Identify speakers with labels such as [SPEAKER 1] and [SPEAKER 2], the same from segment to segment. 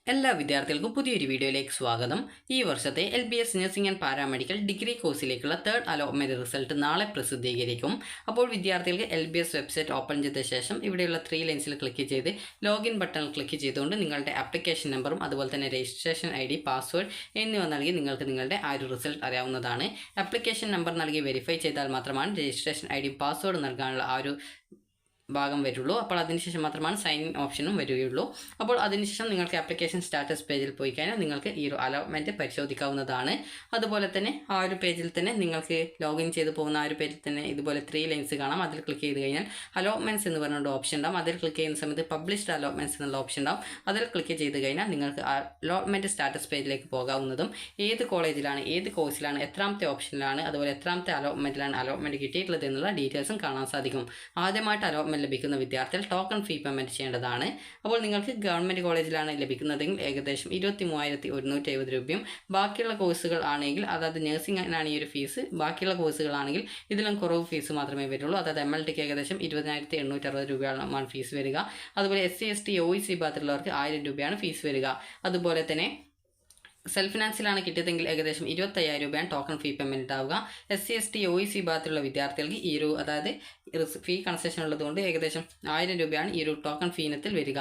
[SPEAKER 1] എല്ലാ വിദ്യാർത്ഥികൾക്കും പുതിയൊരു വീഡിയോയിലേക്ക് സ്വാഗതം. ഈ വർഷത്തെ LBS nursing and paramedical degree കോഴ്സിലേക്കുള്ള തേർഡ് അലോട്ട്മെൻറ്റ് റിസൾട്ട് നാളെ പ്രസിദ്ധീകരിക്കും. അപ്പോൾ വിദ്യാർത്ഥികൾക്ക് LBS വെബ്സൈറ്റ് ഓപ്പൺ ചെയ്ത ശേഷം ഇവിടെയുള്ള 3 ലൈൻസിൽ ക്ലിക്ക് ചെയ്ത് ലോഗിൻ ബട്ടണിൽ ക്ലിക്ക് ചെയ്തുകൊണ്ട് നിങ്ങളുടെ ആപ്ലിക്കേഷൻ നമ്പറും അതുപോലെ തന്നെ രജിസ്ട്രേഷൻ ID, പാസ്വേഡ് എന്നിവ നൽകി നിങ്ങൾക്ക് നിങ്ങളുടെ ആ ഒരു റിസൾട്ട് അറിയാവുന്നതാണ്. ആപ്ലിക്കേഷൻ നമ്പർ നൽകി വെരിഫൈ ചെയ്താൽ മാത്രമാണ് രജിസ്ട്രേഷൻ ID, പാസ്വേഡ് നൽകാനുള്ള ആ ഒരു ഭാഗം വരുള്ളൂ. അപ്പോൾ അതിനുശേഷം മാത്രമാണ് സൈൻ ഇൻ ഓപ്ഷനും വരികയുള്ളൂ. അപ്പോൾ അതിനുശേഷം നിങ്ങൾക്ക് ആപ്ലിക്കേഷൻ സ്റ്റാറ്റസ് പേജിൽ പോയി കഴിഞ്ഞാൽ നിങ്ങൾക്ക് ഈ ഒരു അലോട്ട്മെൻറ്റ് പരിശോധിക്കാവുന്നതാണ്. അതുപോലെ തന്നെ ആ ഒരു പേജിൽ തന്നെ നിങ്ങൾക്ക് ലോഗിൻ ചെയ്ത് പോകുന്ന ആ ഒരു പേജിൽ തന്നെ ഇതുപോലെ 3 ലൈൻസ് കാണാം. അതിൽ ക്ലിക്ക് ചെയ്ത് കഴിഞ്ഞാൽ അലോട്ട്മെൻറ്റ്സ് എന്ന് പറഞ്ഞുകൊണ്ട് ഓപ്ഷൻ ഉണ്ടാവും. അതിൽ ക്ലിക്ക് ചെയ്യുന്ന സമയത്ത് പബ്ലിഷ്ഡ് അലോട്ട്മെൻറ്റ്സ് എന്നുള്ള ഓപ്ഷൻ ഉണ്ടാവും. അതിൽ ക്ലിക്ക് ചെയ്ത് കഴിഞ്ഞാൽ നിങ്ങൾക്ക് അലോട്ട്മെൻറ്റ് സ്റ്റാറ്റസ് പേജിലേക്ക് പോകാവുന്നതും ഏത് കോളേജിലാണ്, ഏത് കോഴ്സിലാണ്, എത്രാമത്തെ ഓപ്ഷനിലാണ്, അതുപോലെ എത്രാമത്തെ അലോട്ട്മെൻറ്റിലാണ് അലോട്ട്മെൻറ്റ് കിട്ടിയിട്ടുള്ളത് എന്നുള്ള ഡീറ്റെയിൽസും കാണാൻ സാധിക്കും. ആദ്യമായിട്ട് അലോട്ട്മെൻറ്റ് ലഭിക്കുന്ന വിദ്യാർത്ഥികൾ ടോക്കൺ ഫീ പേയ്മെൻറ്റ് ചെയ്യേണ്ടതാണ്. അപ്പോൾ നിങ്ങൾക്ക് ഗവൺമെൻറ് കോളേജിലാണ് ലഭിക്കുന്നതെങ്കിൽ ഏകദേശം 23,170 രൂപയും, ബാക്കിയുള്ള കോഴ്സുകൾ ആണെങ്കിൽ അതായത് നഴ്സിംഗിനാണ് ഈ ഒരു ഫീസ്, ബാക്കിയുള്ള കോഴ്സുകളാണെങ്കിൽ ഇതിലും കുറവ് ഫീസ് മാത്രമേ വരുള്ളൂ. അതായത് MLTക്ക് ഏകദേശം 20,860 രൂപയാണ് ഫീസ് വരിക. അതുപോലെ SC ST OEC വിഭാഗത്തിലുള്ളവർക്ക് 1000 രൂപയാണ് ഫീസ് വരിക. അതുപോലെ തന്നെ സെൽഫ് ഫിനാൻസിലാണ് കിട്ടിയതെങ്കിൽ ഏകദേശം 25,000 രൂപയാണ് ടോക്കൺ ഫീ പേയ്മെൻറ്റ് ആവുക. SC ST OEC വിഭാഗത്തിലുള്ള വിദ്യാർത്ഥികൾക്ക് ഈ ഒരു അതായത് ഫീ കൺസെഷൻ ഉള്ളതുകൊണ്ട് ഏകദേശം 1000 രൂപയാണ് ഈ ഒരു ടോക്കൺ ഫീ ഇനത്തിൽ വരിക.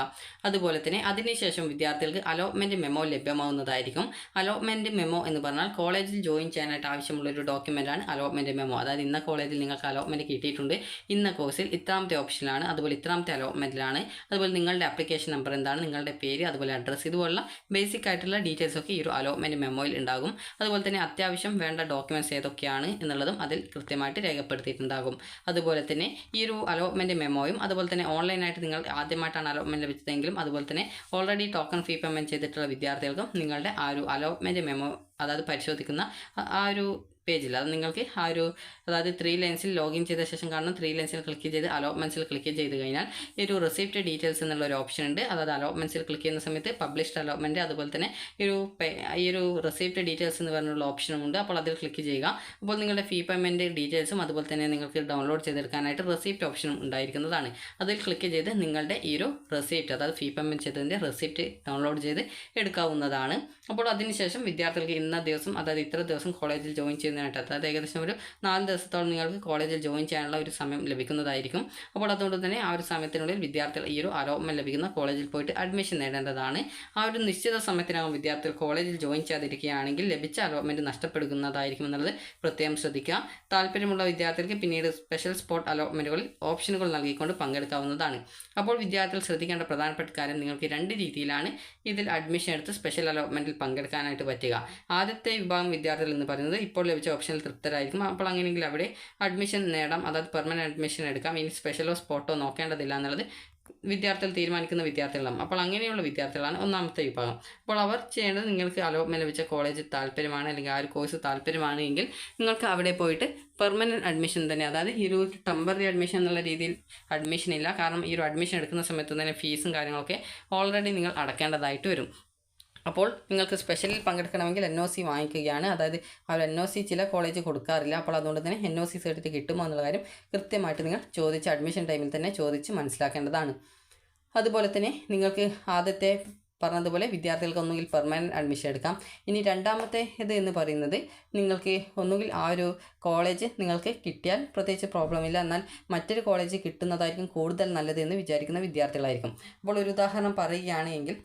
[SPEAKER 1] അതുപോലെ തന്നെ അതിനുശേഷം വിദ്യാർത്ഥികൾക്ക് അലോട്ട്മെൻറ്റ് മെമ്മോ ലഭ്യമാവുന്നതായിരിക്കും. അലോട്ട്മെൻറ്റ് മെമ്മോ എന്ന് പറഞ്ഞാൽ കോളേജിൽ ജോയിൻ ചെയ്യാനായിട്ട് ആവശ്യമുള്ളൊരു ഡോക്യുമെൻ്റാണ് അലോട്ട്മെൻറ്റ് മെമ്മോ. അതായത് ഇന്ന കോളേജിൽ നിങ്ങൾക്ക് അലോട്ട്മെൻറ്റ് കിട്ടിയിട്ടുണ്ട്, ഇന്ന കോഴ്സിൽ ഇത്രാമത്തെ ഓപ്ഷനിലാണ്, അതുപോലെ ഇത്രാമത്തെ അലോട്ട്മെൻറ്റിലാണ്, അതുപോലെ നിങ്ങളുടെ ആപ്ലിക്കേഷൻ നമ്പർ എന്താണ്, നിങ്ങളുടെ പേര്, അതുപോലെ അഡ്രസ്സ്, ഇതുപോലുള്ള ബേസിക് ആയിട്ടുള്ള ഡീറ്റെയിൽസ് ഒക്കെ ഈ ഒരു അലോട്ട്മെൻറ്റ് മെമ്മോയിൽ ഉണ്ടാകും. അതുപോലെ തന്നെ അത്യാവശ്യം വേണ്ട ഡോക്യുമെൻറ്റ്സ് ഏതൊക്കെയാണ് എന്നുള്ളതും അതിൽ കൃത്യമായിട്ട് രേഖപ്പെടുത്തിയിട്ടുണ്ടാകും. അതുപോലെ തന്നെ ഈ ഒരു അലോട്ട്മെൻറ്റ് മെമ്മോയും അതുപോലെ തന്നെ ഓൺലൈനായിട്ട് നിങ്ങൾ ആദ്യമായിട്ടാണ് അലോട്ട്മെൻറ്റ് ലഭിച്ചതെങ്കിലും അതുപോലെ തന്നെ ഓൾറെഡി ടോക്കൺ ഫീ പേയ്മെൻറ്റ് ചെയ്തിട്ടുള്ള വിദ്യാർത്ഥികൾക്കും നിങ്ങളുടെ ആ ഒരു അലോട്ട്മെൻറ്റ് മെമ്മോ അതായത് പരിശോധിക്കുന്ന ആ ഒരു പേജിൽ അത് നിങ്ങൾക്ക് ആ ഒരു അതായത് 3 ലൈൻസിൽ ലോഗിൻ ചെയ്ത ശേഷം കാണുന്ന 3 ലൈൻസിൽ ക്ലിക്ക് ചെയ്ത് അലോട്ട്മെൻറ്റ്സിൽ ക്ലിക്ക് ചെയ്ത് കഴിഞ്ഞാൽ ഈ ഒരു റിസിപ്റ്റ് ഡീറ്റെയിൽസ് എന്നുള്ള ഒരു ഓപ്ഷൻ ഉണ്ട്. അതായത് അലോട്ട്മെൻറ്റ്സിൽ ക്ലിക്ക് ചെയ്യുന്ന സമയത്ത് പബ്ലിഷ്ഡ് അലോട്ട്മെൻറ്റ് അതുപോലെ തന്നെ ഈ ഒരു റിസിപ്റ്റ് ഡീറ്റെയിൽസ് എന്ന് പറഞ്ഞുള്ള ഓപ്ഷനും ഉണ്ട്. അപ്പോൾ അതിൽ ക്ലിക്ക് ചെയ്യുക. അപ്പോൾ നിങ്ങളുടെ ഫീ പേയ്മെൻറ്റ് ഡീറ്റെയിൽസും അതുപോലെ തന്നെ നിങ്ങൾക്ക് ഡൗൺലോഡ് ചെയ്തെടുക്കാനായിട്ട് റെസിപ്റ്റ് ഓപ്ഷനും ഉണ്ടായിരിക്കുന്നതാണ്. അതിൽ ക്ലിക്ക് ചെയ്ത് നിങ്ങളുടെ ഈ ഒരു റെസിപ്റ്റ് അതായത് ഫീ പേയ്മെൻറ്റ് ചെയ്തതിൻ്റെ റെസിപ്റ്റ് ഡൗൺലോഡ് ചെയ്ത് എടുക്കാവുന്നതാണ്. അപ്പോൾ അതിനുശേഷം വിദ്യാർത്ഥികൾക്ക് ഇന്ന ദിവസം അതായത് ഇത്ര ദിവസം കോളേജിൽ ജോയിൻ ചെയ്യുന്നതിനായിട്ട് അതായത് ഏകദേശം ഒരു 4 ദിവസത്തോളം നിങ്ങൾക്ക് കോളേജിൽ ജോയിൻ ചെയ്യാനുള്ള ഒരു സമയം ലഭിക്കുന്നതായിരിക്കും. അപ്പോൾ അതുകൊണ്ട് തന്നെ ആ ഒരു സമയത്തിനുള്ളിൽ വിദ്യാർത്ഥികൾ ഈ ഒരു അലോട്ട്മെൻറ്റ് ലഭിക്കുന്ന കോളേജിൽ പോയിട്ട് അഡ്മിഷൻ നേടേണ്ടതാണ്. ആ ഒരു നിശ്ചിത സമയത്തിനകം വിദ്യാർത്ഥികൾ കോളേജിൽ ജോയിൻ ചെയ്യാതിരിക്കുകയാണെങ്കിൽ ലഭിച്ച അലോട്ട്മെൻറ്റ് നഷ്ടപ്പെടുന്നതായിരിക്കും എന്നുള്ളത് പ്രത്യേകം ശ്രദ്ധിക്കുക. താല്പര്യമുള്ള വിദ്യാർത്ഥികൾക്ക് പിന്നീട് സ്പെഷ്യൽ സ്പോട്ട് അലോട്ട്മെൻറ്റുകളിൽ ഓപ്ഷനുകൾ നൽകിക്കൊണ്ട് പങ്കെടുക്കാവുന്നതാണ്. അപ്പോൾ വിദ്യാർത്ഥികൾ ശ്രദ്ധിക്കേണ്ട പ്രധാനപ്പെട്ട കാര്യം നിങ്ങൾക്ക് 2 രീതിയിലാണ് ഇതിൽ അഡ്മിഷൻ എടുത്ത് സ്പെഷ്യൽ അലോട്ട്മെൻറ്റിൽ പങ്കെടുക്കാനായിട്ട് പറ്റുക. ആദ്യത്തെ വിഭാഗം വിദ്യാർത്ഥികൾ എന്ന് പറയുന്നത് ഇപ്പോൾ ലഭിച്ച ഓപ്ഷനിൽ തൃപ്തരായിരിക്കും. അപ്പോൾ അങ്ങനെയെങ്കിൽ അവിടെ അഡ്മിഷൻ നേടാം, അതായത് പെർമനൻറ്റ് അഡ്മിഷൻ എടുക്കാം. ഇനി സ്പെഷ്യലോ സ്പോട്ടോ നോക്കേണ്ടതില്ല എന്നുള്ളത് വിദ്യാർത്ഥികൾ തീരുമാനിക്കുന്ന വിദ്യാർത്ഥികളാണ്. അപ്പോൾ അങ്ങനെയുള്ള വിദ്യാർത്ഥികളാണ് ഒന്നാമത്തെ വിഭാഗം. അപ്പോൾ അവർ ചെയ്യേണ്ടത് നിങ്ങൾക്ക് അലോട്ട്മെൻറ്റ് ലഭിച്ച കോളേജ് താല്പര്യമാണ് അല്ലെങ്കിൽ ആ ഒരു കോഴ്സ് താല്പര്യമാണ് എങ്കിൽ നിങ്ങൾക്ക് അവിടെ പോയിട്ട് പെർമനൻറ്റ് അഡ്മിഷൻ തന്നെ അതായത് ഈ ഒരു ടെമ്പററി അഡ്മിഷൻ എന്നുള്ള രീതിയിൽ അഡ്മിഷൻ ഇല്ല. കാരണം ഈ ഒരു അഡ്മിഷൻ എടുക്കുന്ന സമയത്ത് തന്നെ ഫീസും കാര്യങ്ങളൊക്കെ ഓൾറെഡി നിങ്ങൾ അടക്കേണ്ടതായിട്ട് വരും. അപ്പോൾ നിങ്ങൾക്ക് സ്പെഷ്യലിൽ പങ്കെടുക്കണമെങ്കിൽ NOC വാങ്ങിക്കുകയാണ്. അതായത് ആ ഒരു NOC ചില കോളേജ് കൊടുക്കാറില്ല. അപ്പോൾ അതുകൊണ്ട് തന്നെ NOC സർട്ടിഫിക്കറ്റ് കിട്ടുമോ എന്നുള്ള കാര്യം കൃത്യമായിട്ട് നിങ്ങൾ ചോദിച്ച് അഡ്മിഷൻ ടൈമിൽ തന്നെ ചോദിച്ച് മനസ്സിലാക്കേണ്ടതാണ്. അതുപോലെ തന്നെ നിങ്ങൾക്ക് ആദ്യത്തെ പറഞ്ഞതുപോലെ വിദ്യാർത്ഥികൾക്ക് ഒന്നുകിൽ പെർമനൻറ്റ് അഡ്മിഷൻ എടുക്കാം. ഇനി രണ്ടാമത്തെ ഇത് എന്ന് പറയുന്നത് നിങ്ങൾക്ക് ഒന്നുകിൽ ആ ഒരു കോളേജ് നിങ്ങൾക്ക് കിട്ടിയാൽ പ്രത്യേകിച്ച് പ്രോബ്ലം ഇല്ല, എന്നാൽ മറ്റൊരു കോളേജ് കിട്ടുന്നതായിരിക്കും കൂടുതൽ നല്ലത് എന്ന് വിചാരിക്കുന്ന വിദ്യാർത്ഥികളായിരിക്കും. അപ്പോൾ ഒരു ഉദാഹരണം പറയുകയാണെങ്കിൽ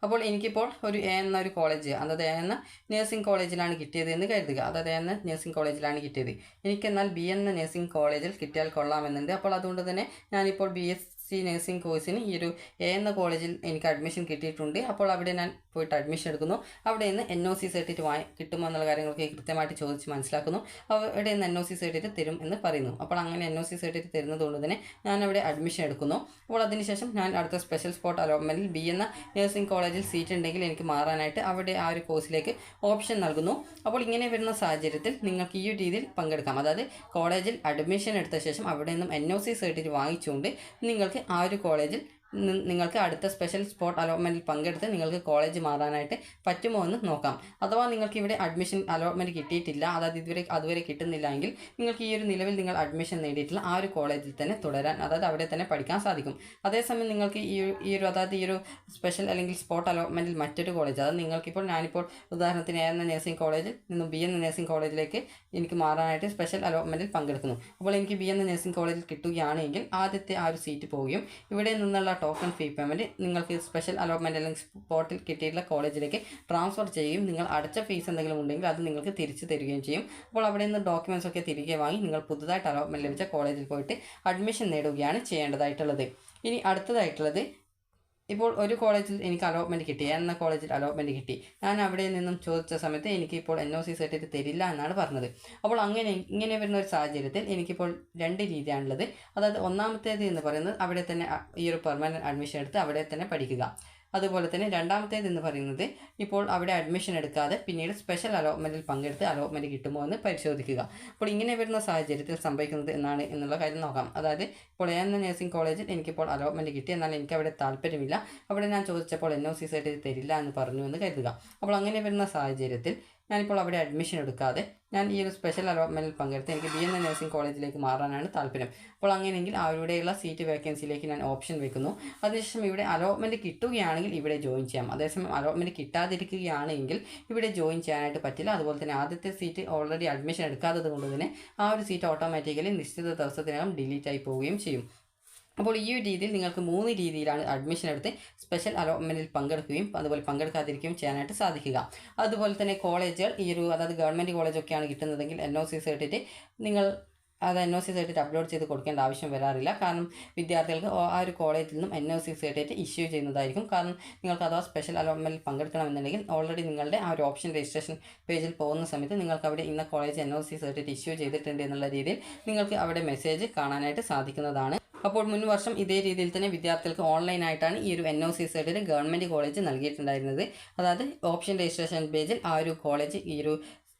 [SPEAKER 1] അപ്പോൾ എനിക്കിപ്പോൾ ഒരു A എന്ന ഒരു കോളേജ് അതായത് A എന്ന നഴ്സിംഗ് കോളേജിലാണ് കിട്ടിയത് എന്ന് കരുതുക. അതായത് A എന്ന നഴ്സിംഗ് കോളേജിലാണ് കിട്ടിയത്. എനിക്കെന്നാൽ B എന്ന നഴ്സിംഗ് കോളേജിൽ കിട്ടിയാൽ കൊള്ളാമെന്നുണ്ട്. അപ്പോൾ അതുകൊണ്ട് തന്നെ ഞാനിപ്പോൾ BSc നഴ്സിംഗ് കോഴ്സിന് ഈ ഒരു A എന്ന കോളേജിൽ എനിക്ക് അഡ്മിഷൻ കിട്ടിയിട്ടുണ്ട്. അപ്പോൾ അവിടെ ഞാൻ പോയിട്ട് അഡ്മിഷൻ എടുക്കുന്നു. അവിടെ നിന്ന് NOC സർട്ടിഫിക്കറ്റ് കിട്ടുമോ എന്നുള്ള കാര്യങ്ങളൊക്കെ കൃത്യമായിട്ട് ചോദിച്ച് മനസ്സിലാക്കുന്നു. അവിടെ നിന്ന് NOC സർട്ടിഫിക്കറ്റ് തരും എന്ന് പറയുന്നു. അപ്പോൾ അങ്ങനെ NOC സർട്ടിഫിക്കറ്റ് തരുന്നതുകൊണ്ട് തന്നെ ഞാൻ അവിടെ അഡ്മിഷൻ എടുക്കുന്നു. അപ്പോൾ അതിനുശേഷം ഞാൻ അടുത്ത സ്പെഷ്യൽ സ്പോട്ട് അലോട്ട്മെൻറ്റിൽ B എന്ന നഴ്സിംഗ് കോളേജിൽ സീറ്റ് ഉണ്ടെങ്കിൽ എനിക്ക് മാറാനായിട്ട് അവിടെ ആ ഒരു കോഴ്സിലേക്ക് ഓപ്ഷൻ നൽകുന്നു. അപ്പോൾ ഇങ്ങനെ വരുന്ന സാഹചര്യത്തിൽ നിങ്ങൾക്ക് ഈ ഒരു രീതിയിൽ പങ്കെടുക്കാം. അതായത് കോളേജിൽ അഡ്മിഷൻ എടുത്ത ശേഷം അവിടെ നിന്നും NOC സർട്ടിഫിക്കറ്റ് വാങ്ങിച്ചുകൊണ്ട് നിങ്ങൾക്ക് ആ ഒരു കോളേജിൽ നിങ്ങൾക്ക് അടുത്ത സ്പെഷ്യൽ സ്പോട്ട് അലോട്ട്മെൻറ്റിൽ പങ്കെടുത്ത് നിങ്ങൾക്ക് കോളേജ് മാറാനായിട്ട് പറ്റുമോ എന്ന് നോക്കാം. അഥവാ നിങ്ങൾക്ക് ഇവിടെ അഡ്മിഷൻ അലോട്ട്മെൻറ്റ് കിട്ടിയിട്ടില്ല, അതായത് അതുവരെ കിട്ടുന്നില്ല എങ്കിൽ നിങ്ങൾക്ക് ഈ ഒരു നിലവിൽ നിങ്ങൾ അഡ്മിഷൻ നേടിയിട്ടുള്ള ആ ഒരു കോളേജിൽ തന്നെ തുടരാൻ, അതായത് അവിടെ തന്നെ പഠിക്കാൻ സാധിക്കും. അതേസമയം നിങ്ങൾക്ക് ഈ ഒരു സ്പെഷ്യൽ അല്ലെങ്കിൽ സ്പോട്ട് അലോട്ട്മെൻറ്റിൽ മറ്റൊരു കോളേജ്, അതായത് നിങ്ങൾക്കിപ്പോൾ ഞാനിപ്പോൾ ഉദാഹരണത്തിന് എന്ന നഴ്സിംഗ് കോളേജിൽ നിന്നും ബി എന്ന നഴ്സിംഗ് കോളേജിലേക്ക് എനിക്ക് മാറാനായിട്ട് സ്പെഷ്യൽ അലോട്ട്മെൻറ്റിൽ പങ്കെടുക്കുന്നു. അപ്പോൾ എനിക്ക് ബി എന്ന നഴ്സിംഗ് കോളേജിൽ കിട്ടുകയാണെങ്കിൽ ആദ്യത്തെ ആ ഒരു സീറ്റ് പോവുകയും ഇവിടെ നിന്നുള്ള ടോക്കൺ ഫീ പേയ്മെൻറ്റ് നിങ്ങൾക്ക് സ്പെഷ്യൽ അലോട്ട്മെൻറ്റ് അല്ലെങ്കിൽ സ്പോട്ടിൽ കിട്ടിയിട്ടുള്ള കോളേജിലേക്ക് ട്രാൻസ്ഫർ ചെയ്യുകയും നിങ്ങൾ അടച്ച ഫീസ് എന്തെങ്കിലും ഉണ്ടെങ്കിൽ അത് നിങ്ങൾക്ക് തിരിച്ചു തരികയും ചെയ്യും. അപ്പോൾ അവിടെ നിന്ന് ഡോക്യുമെൻറ്റ്സ് ഒക്കെ തിരികെ വാങ്ങി നിങ്ങൾ പുതുതായിട്ട് അലോട്ട്മെൻറ്റ് ലഭിച്ച കോളേജിൽ പോയിട്ട് അഡ്മിഷൻ നേടുകയാണ് ചെയ്യേണ്ടതായിട്ടുള്ളത്. ഇനി അടുത്തതായിട്ടുള്ളത്, ഇപ്പോൾ ഒരു കോളേജിൽ എനിക്ക് അലോട്ട്മെൻറ്റ് കിട്ടി, എന്ന കോളേജിൽ അലോട്ട്മെൻറ്റ് കിട്ടി. ഞാൻ അവിടെ നിന്നും ചോദിച്ച സമയത്ത് എനിക്കിപ്പോൾ NOC സർട്ടിഫിക്കറ്റ് തരില്ല എന്നാണ് പറഞ്ഞത്. അപ്പോൾ ഇങ്ങനെ വരുന്ന ഒരു സാഹചര്യത്തിൽ എനിക്കിപ്പോൾ 2 രീതിയാണുള്ളത്. അതായത് ഒന്നാമത്തേത് എന്ന് പറയുന്നത് അവിടെ തന്നെ ഈ ഒരു പെർമനൻറ്റ് അഡ്മിഷൻ എടുത്ത് അവിടെ തന്നെ പഠിക്കുക. അതുപോലെ തന്നെ രണ്ടാമത്തേത് എന്ന് പറയുന്നത് ഇപ്പോൾ അവിടെ അഡ്മിഷൻ എടുക്കാതെ പിന്നീട് സ്പെഷ്യൽ അലോട്ട്മെൻറ്റിൽ പങ്കെടുത്ത് അലോട്ട്മെൻറ്റ് കിട്ടുമോ എന്ന് പരിശോധിക്കുക. അപ്പോൾ ഇങ്ങനെ വരുന്ന സാഹചര്യത്തിൽ സംഭവിക്കുന്നത് എന്നുള്ള കാര്യം നോക്കാം. അതായത് ഇപ്പോൾ എന്ന നഴ്സിംഗ് കോളേജിൽ എനിക്കിപ്പോൾ അലോട്ട്മെൻറ്റ് കിട്ടി, എന്നാൽ എനിക്ക് അവിടെ താല്പര്യമില്ല, അവിടെ ഞാൻ ചോദിച്ചപ്പോൾ NOC സർട്ടിഫിക്കറ്റ് തരില്ല എന്ന് പറഞ്ഞു എന്ന് കരുതുക. അപ്പോൾ അങ്ങനെ വരുന്ന സാഹചര്യത്തിൽ ഞാനിപ്പോൾ അവിടെ അഡ്മിഷൻ എടുക്കാതെ ഞാൻ ഈ ഒരു സ്പെഷ്യൽ അലോട്ട്മെൻറ്റിൽ പങ്കെടുത്ത് എനിക്ക് ബി എന്ന നഴ്സിംഗ് കോളേജിലേക്ക് മാറാനാണ് താല്പര്യം. അപ്പോൾ അങ്ങനെയെങ്കിൽ അവിടെയുള്ള സീറ്റ് വേക്കൻസിയിലേക്ക് ഞാൻ ഓപ്ഷൻ വെക്കുന്നു. അതിനുശേഷം ഇവിടെ അലോട്ട്മെൻറ്റ് കിട്ടുകയാണെങ്കിൽ ഇവിടെ ജോയിൻ ചെയ്യാം. അതേസമയം അലോട്ട്മെൻറ്റ് കിട്ടാതിരിക്കുകയാണെങ്കിൽ ഇവിടെ ജോയിൻ ചെയ്യാനായിട്ട് പറ്റില്ല. അതുപോലെ തന്നെ ആദ്യത്തെ സീറ്റ് ഓൾറെഡി അഡ്മിഷൻ എടുക്കാത്തത് കൊണ്ട് തന്നെ ആ ഒരു സീറ്റ് ഓട്ടോമാറ്റിക്കലി നിശ്ചിത ദിവസത്തിനകം ഡിലീറ്റ് ആയി പോവുകയും ചെയ്യും. അപ്പോൾ ഈ ഒരു രീതിയിൽ നിങ്ങൾക്ക് 3 രീതിയിലാണ് അഡ്മിഷൻ എടുത്ത് സ്പെഷ്യൽ അലോട്ട്മെൻറ്റിൽ പങ്കെടുക്കുകയും അതുപോലെ പങ്കെടുക്കാതിരിക്കുകയും ചെയ്യാനായിട്ട് സാധിക്കുക. അതുപോലെ തന്നെ കോളേജുകൾ അതായത് ഗവൺമെൻറ് കോളേജൊക്കെയാണ് കിട്ടുന്നതെങ്കിൽ NOC certificate NOC certificate upload ചെയ്ത് കൊടുക്കേണ്ട ആവശ്യം വരാറില്ല. കാരണം വിദ്യാർത്ഥികൾക്ക് ആ ഒരു കോളേജിൽ നിന്നും NOC സർട്ടിഫിക്കറ്റ് ഇഷ്യൂ ചെയ്യുന്നതായിരിക്കും. കാരണം നിങ്ങൾക്ക് അഥവാ സ്പെഷ്യൽ അലോട്ട്മെൻറ്റിൽ പങ്കെടുക്കണമെന്നുണ്ടെങ്കിൽ ഓൾറെഡി നിങ്ങളുടെ ആ ഒരു ഓപ്ഷൻ രജിസ്ട്രേഷൻ പേജിൽ പോകുന്ന സമയത്ത് നിങ്ങൾക്ക് അവിടെ ഇന്ന കോളേജ് NOC സർട്ടിഫിക്കറ്റ് ഇഷ്യൂ ചെയ്തിട്ടുണ്ട് എന്നുള്ള രീതിയിൽ നിങ്ങൾക്ക് അവിടെ മെസ്സേജ് കാണാനായിട്ട് സാധിക്കുന്നതാണ്. അപ്പോൾ മുൻ വർഷം ഇതേ രീതിയിൽ തന്നെ വിദ്യാർത്ഥികൾക്ക് ഓൺലൈനായിട്ടാണ് ഈ ഒരു NOC സർട്ടിഫിക്കറ്റ് ഗവൺമെൻറ് കോളേജ് നൽകിയിട്ടുണ്ടായിരുന്നത്. അതായത് ഓപ്ഷൻ രജിസ്ട്രേഷൻ പേജിൽ ആ ഒരു കോളേജ്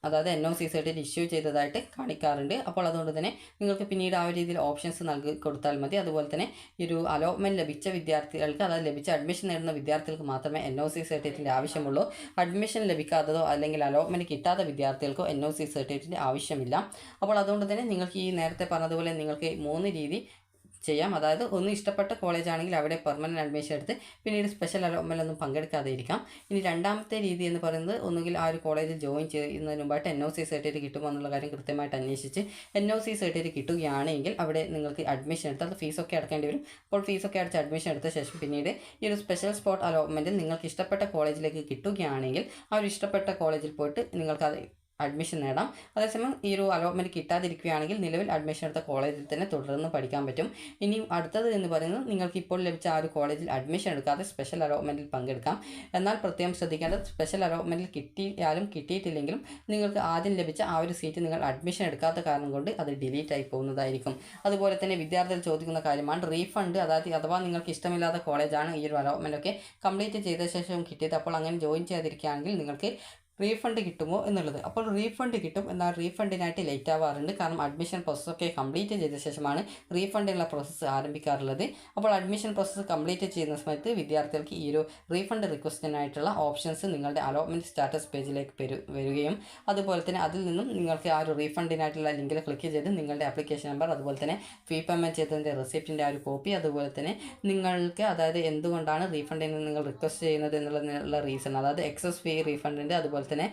[SPEAKER 1] അതായത് NOC സർട്ടിഫിക്കറ്റ് ഇഷ്യൂ ചെയ്തതായിട്ട് കാണിക്കാറുണ്ട്. അപ്പോൾ അതുകൊണ്ട് തന്നെ നിങ്ങൾക്ക് പിന്നീട് ആ ഒരു രീതിയിൽ ഓപ്ഷൻസ് നൽകി കൊടുത്താൽ മതി. അതുപോലെ തന്നെ ഈ ഒരു അലോട്ട്മെൻറ്റ് ലഭിച്ച വിദ്യാർത്ഥികൾക്ക്, അതായത് ലഭിച്ച അഡ്മിഷൻ നേടുന്ന വിദ്യാർത്ഥികൾക്ക് മാത്രമേ NOC സർട്ടിഫിക്കറ്റിൻ്റെ ആവശ്യമുള്ളൂ. അഡ്മിഷൻ ലഭിക്കാത്തതോ അല്ലെങ്കിൽ അലോട്ട്മെൻറ്റ് കിട്ടാത്ത വിദ്യാർത്ഥികൾക്കോ NOC സർട്ടിഫിക്കറ്റിൻ്റെ ആവശ്യമില്ല. അപ്പോൾ അതുകൊണ്ട് തന്നെ നിങ്ങൾക്ക് ഈ നേരത്തെ പറഞ്ഞതുപോലെ നിങ്ങൾക്ക് 3 രീതി ചെയ്യാം. അതായത് ഒന്ന് ഇഷ്ടപ്പെട്ട കോളേജ് ആണെങ്കിൽ അവിടെ പെർമനൻറ്റ് അഡ്മിഷൻ എടുത്ത് പിന്നീട് സ്പെഷ്യൽ അലോട്ട്മെൻറ്റിലൊന്നും പങ്കെടുക്കാതെ ഇരിക്കാം. ഇനി രണ്ടാമത്തെ രീതി എന്ന് പറയുന്നത് ഒന്നുകിൽ ആ ഒരു കോളേജിൽ ജോയിൻ ചെയ്യുന്നതിന് മുമ്പായിട്ട് NOC സർട്ടിഫിക്കറ്റ് കിട്ടുമോ എന്നുള്ള കാര്യം കൃത്യമായിട്ട് അന്വേഷിച്ച് NOC സർട്ടിഫിക്കറ്റ് കിട്ടുകയാണെങ്കിൽ അവിടെ നിങ്ങൾക്ക് അഡ്മിഷൻ എടുത്ത് അത് ഫീസൊക്കെ അടക്കേണ്ടി വരും. അപ്പോൾ ഫീസൊക്കെ അടച്ച് അഡ്മിഷൻ എടുത്ത ശേഷം പിന്നീട് ഈ ഒരു സ്പെഷ്യൽ സ്പോട്ട് അലോട്ട്മെൻറ്റിൽ നിങ്ങൾക്ക് ഇഷ്ടപ്പെട്ട കോളേജിലേക്ക് കിട്ടുകയാണെങ്കിൽ ആ ഒരു ഇഷ്ടപ്പെട്ട കോളേജിൽ പോയിട്ട് നിങ്ങൾക്ക് അഡ്മിഷൻ നേടാം. അതേസമയം ഈ ഒരു അലോട്ട്മെൻറ്റ് കിട്ടാതിരിക്കുകയാണെങ്കിൽ നിലവിൽ അഡ്മിഷൻ എടുത്ത കോളേജിൽ തന്നെ തുടർന്ന് പഠിക്കാൻ പറ്റും. ഇനി അടുത്തത് എന്ന് പറയുന്നത് നിങ്ങൾക്ക് ഇപ്പോൾ ലഭിച്ച ആ ഒരു കോളേജിൽ അഡ്മിഷൻ എടുക്കാതെ സ്പെഷ്യൽ അലോട്ട്മെൻറ്റിൽ പങ്കെടുക്കാം. എന്നാൽ പ്രത്യേകം ശ്രദ്ധിക്കേണ്ടത് സ്പെഷ്യൽ അലോട്ട്മെൻറ്റിൽ കിട്ടിയാലും കിട്ടിയിട്ടില്ലെങ്കിലും നിങ്ങൾക്ക് ആദ്യം ലഭിച്ച ആ ഒരു സീറ്റ് നിങ്ങൾ അഡ്മിഷൻ എടുക്കാത്ത കാരണം കൊണ്ട് അത് ഡിലീറ്റ് ആയി പോകുന്നതായിരിക്കും. അതുപോലെ തന്നെ വിദ്യാർത്ഥികൾ ചോദിക്കുന്ന കാര്യമാണ് റീഫണ്ട്. അഥവാ നിങ്ങൾക്ക് ഇഷ്ടമില്ലാത്ത കോളേജാണ് ഈ ഒരു അലോട്ട്മെൻറ്റ് ഒക്കെ കംപ്ലീറ്റ് ചെയ്ത ശേഷം കിട്ടിയത്, അപ്പോൾ അങ്ങനെ ജോയിൻ ചെയ്യാതിരിക്കുകയാണെങ്കിൽ നിങ്ങൾക്ക് റീഫണ്ട് കിട്ടുമോ എന്നുള്ളത്. അപ്പോൾ റീഫണ്ട് കിട്ടും, എന്നാൽ റീഫണ്ടിനായിട്ട് ലേറ്റ് ആവാറുണ്ട്. കാരണം അഡ്മിഷൻ പ്രോസസ്സൊക്കെ കംപ്ലീറ്റ് ചെയ്ത ശേഷമാണ് റീഫണ്ടിനുള്ള പ്രോസസ്സ് ആരംഭിക്കാറുള്ളത്. അപ്പോൾ അഡ്മിഷൻ പ്രോസസ്സ് കംപ്ലീറ്റ് ചെയ്യുന്ന സമയത്ത് വിദ്യാർത്ഥികൾക്ക് ഈ ഒരു റീഫണ്ട് റിക്വസ്റ്റിനായിട്ടുള്ള ഓപ്ഷൻസ് നിങ്ങളുടെ അലോട്ട്മെൻറ്റ് സ്റ്റാറ്റസ് പേജിലേക്ക് വരികയും അതുപോലെ തന്നെ അതിൽ നിന്നും നിങ്ങൾക്ക് ആ ഒരു റീഫണ്ടിനായിട്ടുള്ള ലിങ്കിൽ ക്ലിക്ക് ചെയ്ത് നിങ്ങളുടെ ആപ്ലിക്കേഷൻ നമ്പർ, അതുപോലെ തന്നെ ഫീ പേയ്മെൻറ്റ് ചെയ്തതിൻ്റെ റെസിപ്റ്റിൻ്റെ ആ ഒരു കോപ്പി, അതുപോലെ തന്നെ നിങ്ങൾക്ക് അതായത് എന്തുകൊണ്ടാണ് റീഫണ്ടിന് നിങ്ങൾ റിക്വസ്റ്റ് ചെയ്യുന്നത് എന്നുള്ള റീസൺ, അതായത് എക്സസ് ഫീ റീഫണ്ടിൻ്റെ, അതുപോലെ തന്നെ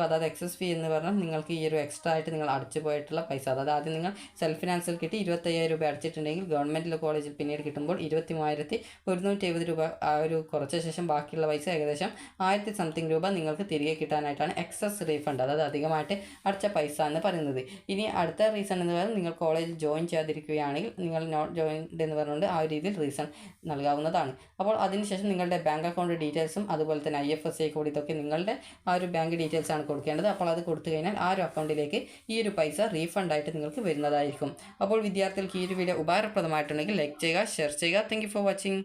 [SPEAKER 1] അതായത് എക്സസ് ഫീ എന്ന് പറഞ്ഞാൽ നിങ്ങൾക്ക് ഈ ഒരു എക്സ്ട്രാ ആയിട്ട് നിങ്ങൾ അടച്ചു പോയിട്ടുള്ള പൈസ, അതായത് ആദ്യം നിങ്ങൾ സെൽഫ് ഫിനാൻസിൽ കിട്ടി 25,000 രൂപ അടച്ചിട്ടുണ്ടെങ്കിൽ ഗവൺമെൻറ് കോളേജിൽ പിന്നീട് കിട്ടുമ്പോൾ 23,170 രൂപ ആ ഒരു കുറച്ച ശേഷം ബാക്കിയുള്ള പൈസ ഏകദേശം 1000 സംതിങ് രൂപ നിങ്ങൾക്ക് തിരികെ കിട്ടാനായിട്ടാണ് എക്സസ് റീഫണ്ട്, അതായത് അധികമായിട്ട് അടച്ച പൈസ എന്ന് പറയുന്നത്. ഇനി അടുത്ത റീസൺ എന്ന് പറയുന്നത് നിങ്ങൾ കോളേജിൽ ജോയിൻ ചെയ്യാതിരിക്കുകയാണെങ്കിൽ നിങ്ങൾ നോട്ട് ജോയിൻഡ് എന്ന് പറഞ്ഞുകൊണ്ട് ആ ഒരു രീതിയിൽ റീസൺ നൽകാവുന്നതാണ്. അപ്പോൾ അതിനുശേഷം നിങ്ങളുടെ ബാങ്ക് അക്കൗണ്ട് ഡീറ്റെയിൽസും അതുപോലെ തന്നെ IFSC കോഡ് ഇതൊക്കെ നിങ്ങളുടെ ആ ഒരു ബാങ്ക് ഡീറ്റെയിൽസ് ആണ് കൊടുക്കേണ്ടത്. അപ്പോൾ അത് കൊടുത്തു കഴിഞ്ഞാൽ ആ ഒരു അക്കൗണ്ടിലേക്ക് ഈ ഒരു പൈസ റീഫണ്ടായിട്ട് നിങ്ങൾക്ക് വരുന്നതായിരിക്കും. അപ്പോൾ വിദ്യാർത്ഥികൾക്ക് ഈ ഒരു വീഡിയോ ഉപകാരപ്രദമായിട്ടുണ്ടെങ്കിൽ ലൈക്ക് ചെയ്യുക, ഷെയർ ചെയ്യുക. Thank you for watching.